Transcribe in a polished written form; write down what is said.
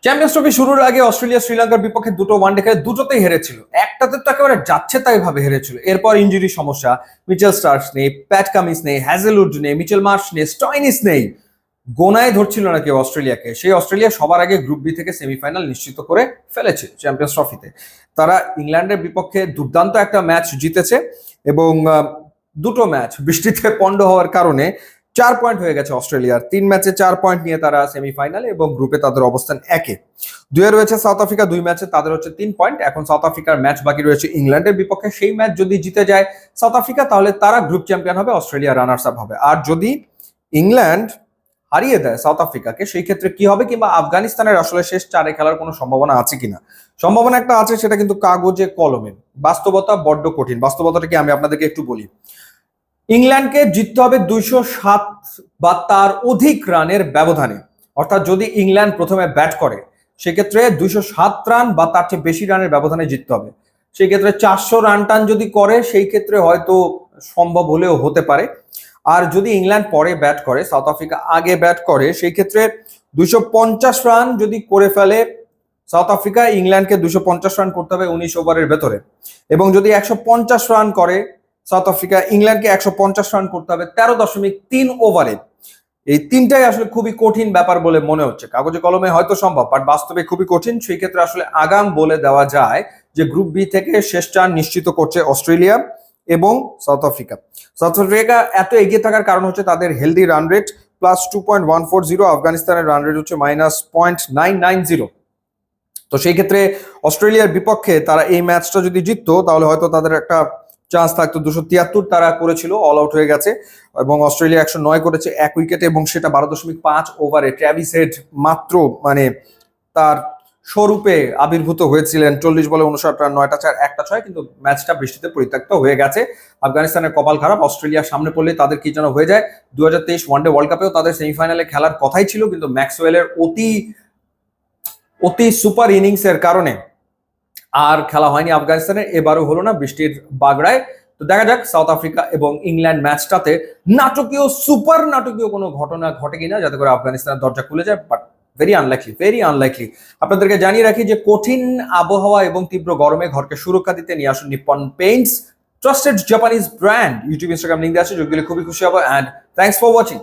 Champions trophy শুরুর আগে Australia শ্রীলঙ্কার বিপক্ষে দুটো ওয়ানডে খেলে দুটোতেই হেরেছিল, একটাতে তো একেবারে যাচ্ছে তাই ভাবে হেরেছিল। এরপর ইনজুরি সমস্যা, মিচেল স্টার্কস নেই, প্যাট কামিন্স নেই, হ্যাজেলউড নেই, মিচেল মার্শ নেই, স্টয়নিস নেই, গোনায় ধরছিল না কেউ অস্ট্রেলিয়াকে। সেই অস্ট্রেলিয়া সবার আগে গ্রুপ বি থেকে সেমিফাইনাল নিশ্চিত করে ফেলেছে চ্যাম্পিয়ন্স ট্রফিতে। তারা ইংল্যান্ডের বিপক্ষে দুর্দান্ত একটা ম্যাচ জিতেছে এবং দুটো ম্যাচ বৃষ্টিতে পণ্ড হওয়ার কারণে 4 পয়েন্ট হয়ে গেছে অস্ট্রেলিয়ার। 3 ম্যাচে 4 পয়েন্ট নিয়ে তারা সেমিফাইনালে এবং গ্রুপে তাদের অবস্থান একে। দুয়ে রয়েছে সাউথ আফ্রিকা, 2 ম্যাচে তাদের হচ্ছে 3 পয়েন্ট। এখন সাউথ আফ্রিকার ম্যাচ বাকি রয়েছে ইংল্যান্ডের বিপক্ষে। সেই ম্যাচ যদি জিতে যায় সাউথ আফ্রিকা, তাহলে তারা গ্রুপ চ্যাম্পিয়ন হবে, অস্ট্রেলিয়া রানার্স আপ হবে। আর যদি ইংল্যান্ড হারিয়ে দেয় সাউথ আফ্রিকাকে, সেই ক্ষেত্রে কি হবে, কিংবা আফগানিস্তানের আসলে শেষ 4-এ খেলার কোনো সম্ভাবনা আছে কিনা? সম্ভাবনা একটা আছে, সেটা কিন্তু কাগজে কলমে। বাস্তবতা বড্ড কঠিন। বাস্তবতাটা কি আমি আপনাদেরকে একটু বলি। ইংল্যান্ডকে জিততে হবে 207 বা তার অধিক রানের ব্যবধানে। অর্থাৎ যদি ইংল্যান্ড প্রথমে ব্যাট করে, সেক্ষেত্রে 207 রান বা তার চেয়ে বেশি রানের ব্যবধানে জিততে হবে। সেই ক্ষেত্রে 400 রান টান যদি করে, সেই ক্ষেত্রে হয়তো সম্ভব হলেও হতে পারে। আর যদি ইংল্যান্ড পরে ব্যাট করে, সাউথ আফ্রিকা আগে ব্যাট করে, সেই ক্ষেত্রে 250 রান যদি করে ফেলে সাউথ আফ্রিকা, ইংল্যান্ডকে 250 রান করতে হবে 19 ওভারের ভেতরে। এবং যদি 150 রান করে সাউথ আফ্রিকা, ইংল্যান্ডকে 150 রান করতে হবে 13.3 ওভারে। এই তিনটাই আসলে খুবই কঠিন ব্যাপার বলে মনে হচ্ছে। কাগজে কলমে হয়তো সম্ভব, বাট বাস্তবে খুবই কঠিন। সেই ক্ষেত্রে আসলে আগাম বলে দেওয়া যায় যে গ্রুপ বি থেকে শেষ চার নিশ্চিত করছে অস্ট্রেলিয়া এবং সাউথ আফ্রিকা। সাউথ আফ্রিকা এত এগিয়ে থাকার কারণ হচ্ছে তাদের হেলদি রান রেট +2.140। আফগানিস্তানের রান রেট হচ্ছে -0.990। তো সেই ক্ষেত্রে অস্ট্রেলিয়ার বিপক্ষে তারা এই ম্যাচটা যদি জিততো, তাহলে হয়তো তাদের একটা চান্স থাকতো। 273 তারা করেছিল, অল আউট হয়ে গেছে। এবং অস্ট্রেলিয়া 109 করেছে 1 উইকেটে, এবং সেটা 12.5 ওভারে। ট্র্যাভিস হেড মাত্র তার স্বরূপে আবির্ভূত হয়েছিলেন। 40 বলে 59 রান, 9টা 4, 1টা 6। কিন্তু ম্যাচটা বৃষ্টিতে পরিত্যক্ত হয়ে গেছে। আফগানিস্তানের কপাল খারাপ। অস্ট্রেলিয়ার সামনে পড়লে তাদের কি যেন হয়ে যায়। 2023 ওয়ানডে ওয়ার্ল্ড কাপেও তাদের সেমিফাইনালে খেলার কথাই ছিল, কিন্তু ম্যাক্সওয়েলের অতি সুপার ইনিংসের কারণে আর খেলা হয়নি আফগানিস্তানের। এবারও হলো না বৃষ্টির বাগড়ায়। তো দেখা যাক সাউথ আফ্রিকা এবং ইংল্যান্ড ম্যাচটাতে সুপার নাটকীয় কোনো ঘটনা ঘটে কিনা, যাতে করে আফগানিস্তানের দরজা খুলে যায়। But very unlikely. আপনাদেরকে জানিয়ে রাখি যে কঠিন আবহাওয়া এবং তীব্র গরমে ঘরকে সুরক্ষা দিতে নিয়ে আসুন Nippon Paints, trusted Japanese brand. YouTube, Instagram link দেওয়া আছে, যেগুলো খুবই খুশি হবো। And thanks for watching.